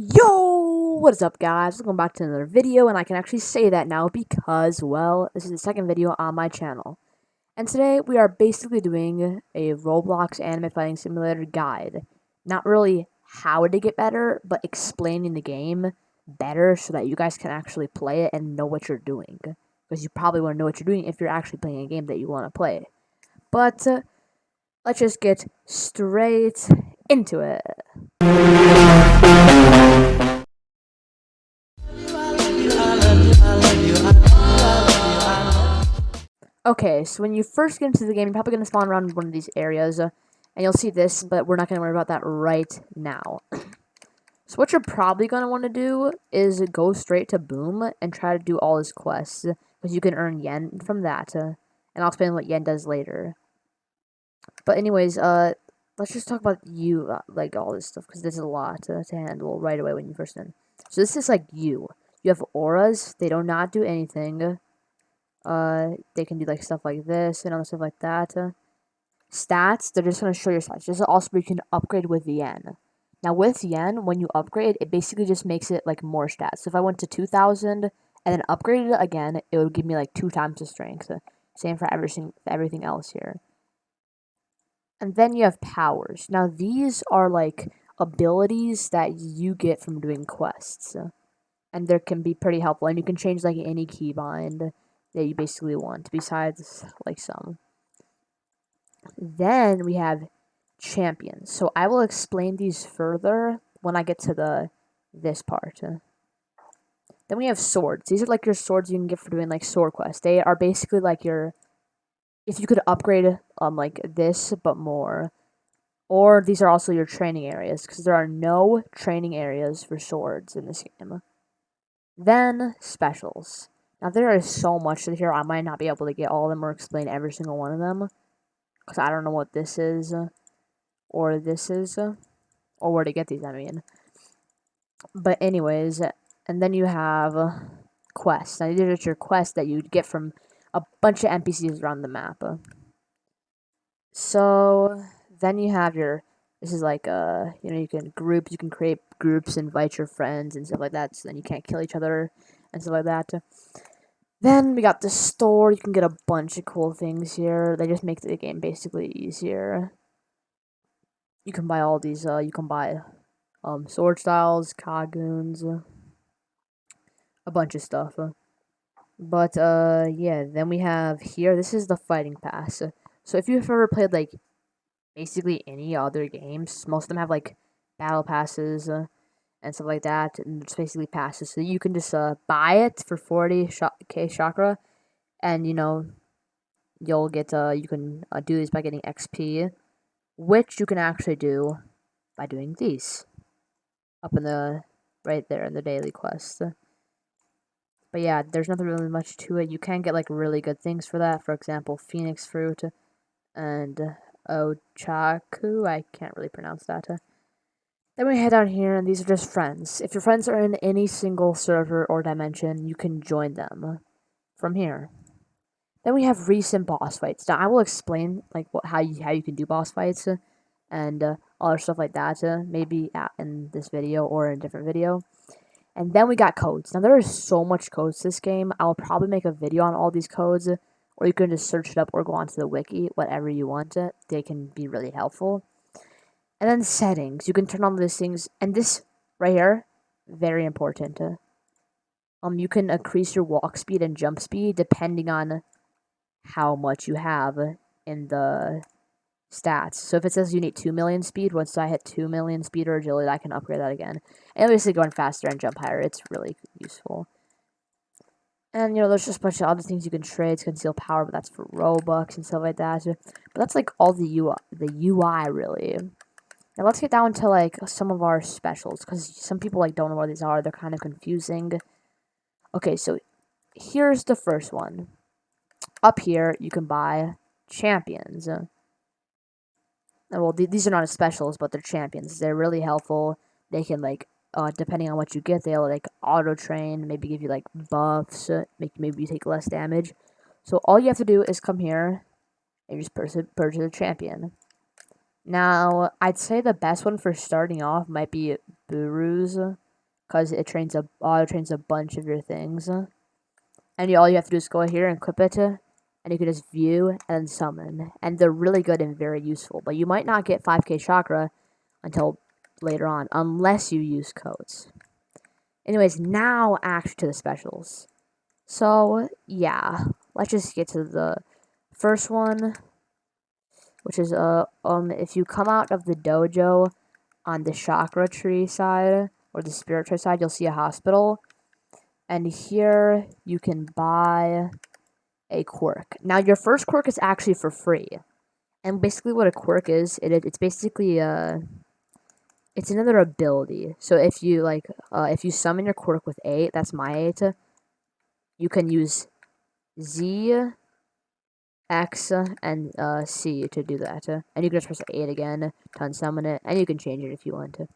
Yo, what is up guys? Welcome back to another video, and I can actually say that now because, well, this is the second video on my channel. And today we are basically doing a Roblox anime fighting simulator guide. Not really how to get better, but explaining the game better so that you guys can actually play it and know what you're doing. Because you probably want to know what you're doing if you're actually playing a game that you want to play. But, let's just get straight into it. Okay, so when you first get into the game, you're probably going to spawn around one of these areas, and you'll see this, but we're not going to worry about that right now. So what you're probably going to want to do is go straight to Boom and try to do all his quests, because you can earn yen from that, and I'll explain what yen does later. But anyways, let's just talk about you, like all this stuff, because there's a lot to handle right away when you first in. So this is like you. You have auras, they do not do anything. They can do like stuff like this and other stuff like that. Stats, they're just gonna show your stats. This is also where you can upgrade with yen. Now with yen, when you upgrade, it basically just makes it like more stats. So if I went to 2,000 and then upgraded it again, it would give me like 2 times the strength. Same for everything else here. And then you have powers. Now these are like abilities that you get from doing quests, and they can be pretty helpful. And you can change like any keybind that you basically want, besides like some. Then we have champions. So I will explain these further when I get to this part. Then we have swords. These are like your swords you can get for doing like sword quests. They are basically like your, if you could upgrade like this but more. Or these are also your training areas, because there are no training areas for swords in this game. Then specials. Now, there is so much here, I might not be able to get all of them or explain every single one of them. Because I don't know what this is, or this is, or where to get these, I mean. But anyways, and then you have quests. Now, these are just your quests that you get from a bunch of NPCs around the map. So, then you have your, this is like, you can create groups, invite your friends and stuff like that, so then you can't kill each other and stuff like that. Then we got the store. You can get a bunch of cool things here. They just make the game basically easier. You can buy all these, you can buy sword styles, kagoons, a bunch of stuff. But yeah, then we have here, this is the fighting pass. So if you've ever played like basically any other games, most of them have like battle passes and stuff like that, and it's basically passes. So you can just buy it for 40k chakra, and you'll get you can do this by getting XP, which you can actually do by doing these up in the right there in the daily quest. But yeah, there's nothing really much to it. You can get like really good things for that. For example, phoenix fruit and ochaku. I can't really pronounce that. Then we head down here, and these are just friends. If your friends are in any single server or dimension, you can join them from here. Then we have recent boss fights. Now I will explain like how you can do boss fights and other stuff like that. Maybe in this video or in a different video. And then we got codes. Now there is so much codes to this game. I will probably make a video on all these codes, or you can just search it up or go onto the wiki, whatever you want. They can be really helpful. And then settings. You can turn on these things, and this right here, very important. You can increase your walk speed and jump speed depending on how much you have in the stats. So if it says you need 2 million speed, once I hit 2 million speed or agility, I can upgrade that again. And obviously going faster and jump higher, it's really useful. And there's just a bunch of other things you can trade, conceal power, but that's for Robux and stuff like that. But that's like all the UI really. Now let's get down to like some of our specials, because some people like don't know what these are. They're kind of confusing. Okay, so here's the first one. Up here, you can buy champions. Well, these are not specials, but they're champions. They're really helpful. They can, like, depending on what you get, they'll, like, auto-train, maybe give you, like, buffs, maybe you take less damage. So all you have to do is come here and just purchase a champion. Now, I'd say the best one for starting off might be Buru's. because it auto trains a bunch of your things. And all you have to do is go here and equip it, and you can just view and summon. And they're really good and very useful. But you might not get 5k chakra until later on, unless you use codes. Anyways, now actually to the specials. So, yeah, let's just get to the first one, which is, if you come out of the dojo on the chakra tree side, or the spirit tree side, you'll see a hospital. And here, you can buy a quirk. Now, your first quirk is actually for free. And basically what a quirk is, it's basically, it's another ability. So if you, if you summon your quirk with 8, that's my 8, you can use Z, X, and C to do that. And you can just press 8 again to unsummon it, and you can change it if you want to.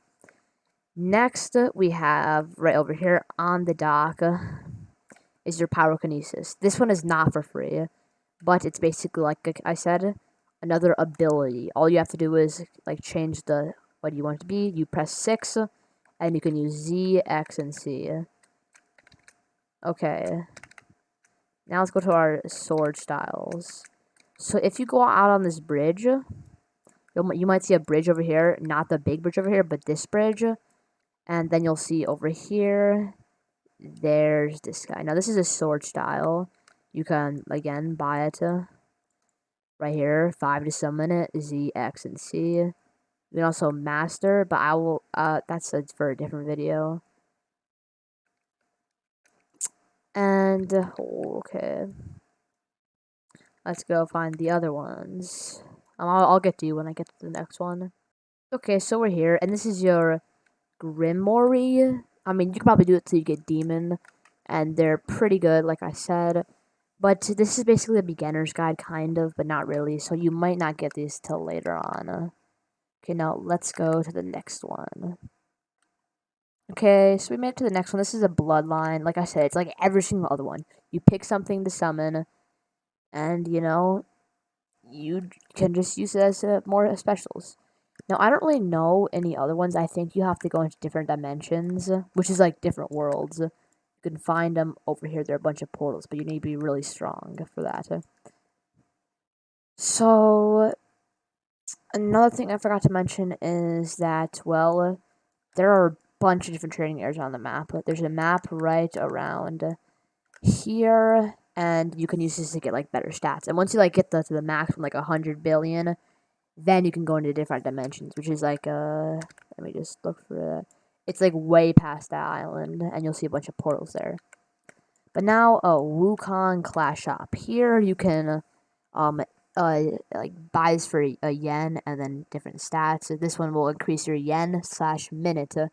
Next, we have, right over here on the dock, is your pyrokinesis. This one is not for free, but it's basically, like I said, another ability. All you have to do is, change what you want it to be. You press 6, and you can use Z, X, and C. Okay. Now let's go to our sword styles. So if you go out on this bridge, you might see a bridge over here. Not the big bridge over here, but this bridge. And then you'll see over here, there's this guy. Now this is a sword style. You can, again, buy it right here. 5 to summon it, Z, X, and C. You can also master, but I will, that's for a different video. And, okay. Let's go find the other ones. I'll get to you when I get to the next one. Okay, so we're here, and this is your Grimoire. I mean, you can probably do it till you get Demon, and they're pretty good, like I said. But this is basically a beginner's guide, kind of, but not really, so you might not get these till later on. Okay, now let's go to the next one. Okay, so we made it to the next one. This is a bloodline. Like I said, it's like every single other one. You pick something to summon, and, you can just use it as more specials. Now, I don't really know any other ones. I think you have to go into different dimensions, which is like different worlds. You can find them over here. There are a bunch of portals, but you need to be really strong for that. So, another thing I forgot to mention is that, well, there are a bunch of different training areas on the map. There's a map right around here, and you can use this to get, better stats. And once you, get to the max from, 100 billion, then you can go into different dimensions, which is, let me just look for it. It's, way past that island, and you'll see a bunch of portals there. But now, Wukong Clash Shop. Here, you can, buy this for a yen, and then different stats. So this one will increase your yen/minute to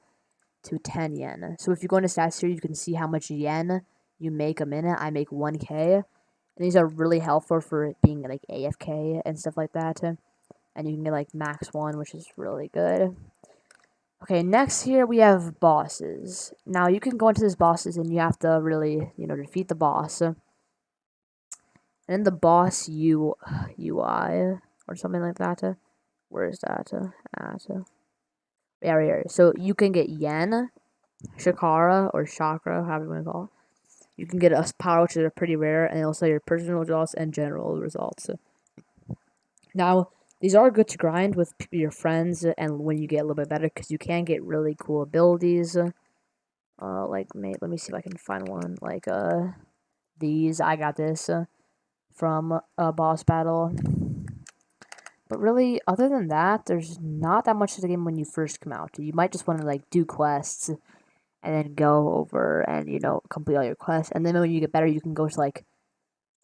10 yen. So if you go into stats here, you can see how much yen you make a minute. I make 1k. And these are really helpful for being, AFK and stuff like that. And you can get, max 1, which is really good. Okay, next here we have bosses. Now, you can go into these bosses, and you have to really, defeat the boss. And then the boss UI, or something like that. Where is that? Yeah, right here. So, you can get yen, shakara, or chakra, however you want to call it. You can get a power, which is pretty rare, and also your personal results and general results. Now, these are good to grind with your friends, and when you get a little bit better, because you can get really cool abilities. Let me see if I can find one. These. I got this from a boss battle. But really, other than that, there's not that much to the game when you first come out. You might just want to, do quests, and then go over and, complete all your quests. And then when you get better, you can go to,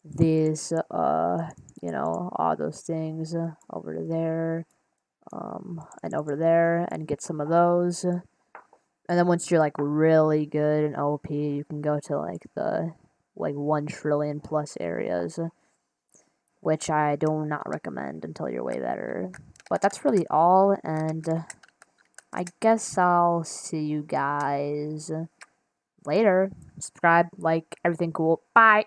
these, all those things over to there, and over there, and get some of those. And then once you're, really good and OP, you can go to, the, 1 trillion plus areas, which I do not recommend until you're way better. But that's really all, and I guess I'll see you guys later. Subscribe, everything cool. Bye!